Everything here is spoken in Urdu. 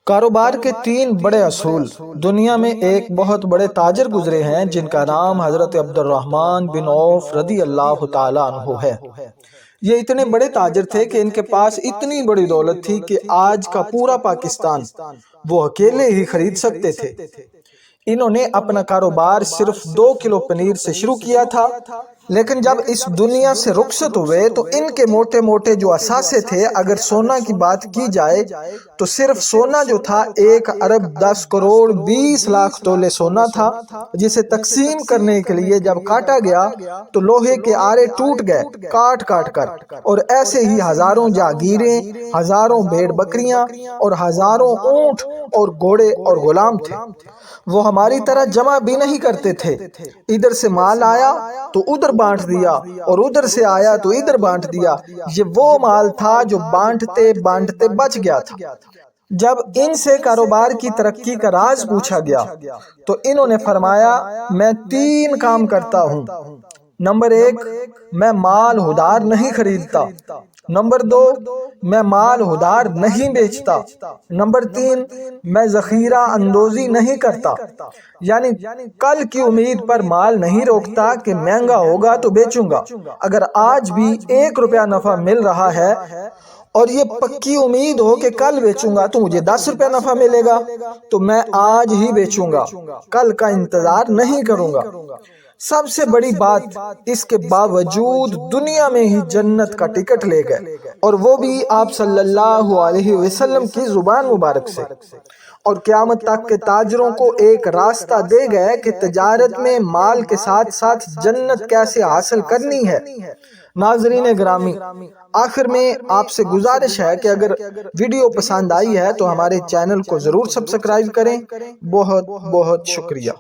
کاروبار کے تین بڑے اصول دنیا میں ایک بہت بڑے تاجر گزرے ہیں جن کا نام حضرت عبد الرحمن بن عوف رضی اللہ تعالیٰ عنہ ہے۔ یہ اتنے بڑے تاجر تھے کہ ان کے پاس اتنی بڑی دولت تھی کہ آج کا پورا پاکستان وہ اکیلے ہی خرید سکتے تھے۔ انہوں نے اپنا کاروبار صرف 2 کلو پنیر سے شروع کیا تھا، لیکن جب اس دنیا سے رخصت ہوئے تو ان کے موٹے موٹے جو اثاثے تھے، اگر سونا کی بات کی جائے تو صرف سونا جو تھا 1 ارب 10 کروڑ 20 لاکھ تولے سونا تھا، جسے تقسیم کرنے کے لیے جب کاٹا گیا تو لوہے کے آرے ٹوٹ گئے کاٹ کاٹ کر، اور ایسے ہی ہزاروں جاگیریں، ہزاروں بھیڑ بکریاں اور ہزاروں اونٹ اور گھوڑے اور غلام تھے۔ وہ ہماری طرح جمع بھی نہیں کرتے تھے، ادھر سے مال آیا تو ادھر بانٹ دیا اور ادھر سے آیا تو ادھر بانٹ دیا۔ یہ وہ مال تھا جو بانٹتے بانٹتے بچ گیا تھا۔ جب ان سے کاروبار کی ترقی کا راز پوچھا گیا تو انہوں نے فرمایا، میں 3 کام کرتا ہوں۔ نمبر 1، میں مال ادھار نہیں خریدتا۔ نمبر 2، میں مال ادھار نہیں بیچتا۔ نمبر 3، میں ذخیرہ اندوزی نہیں کرتا، یعنی کل کی امید پر مال نہیں روکتا کہ مہنگا ہوگا تو بیچوں گا۔ اگر آج بھی 1 روپیہ نفع مل رہا ہے اور یہ پکی امید ہو کہ کل بیچوں گا تو مجھے 10 روپے نفع ملے گا تو میں آج ہی بیچوں گا، کل کا انتظار نہیں کروں گا۔ سب سے بڑی بات، اس کے باوجود دنیا میں ہی جنت کا ٹکٹ لے گئے، اور وہ بھی آپ صلی اللہ علیہ وسلم کی زبان مبارک سے، اور قیامت تک کے تاجروں کو ایک راستہ دے گئے کہ تجارت میں مال کے ساتھ ساتھ جنت کیسے حاصل کرنی ہے۔ ناظرین گرامی، آخر میں آپ سے گزارش ہے کہ اگر ویڈیو پسند آئی ہے تو ہمارے چینل کو ضرور سبسکرائب کریں۔ بہت بہت شکریہ۔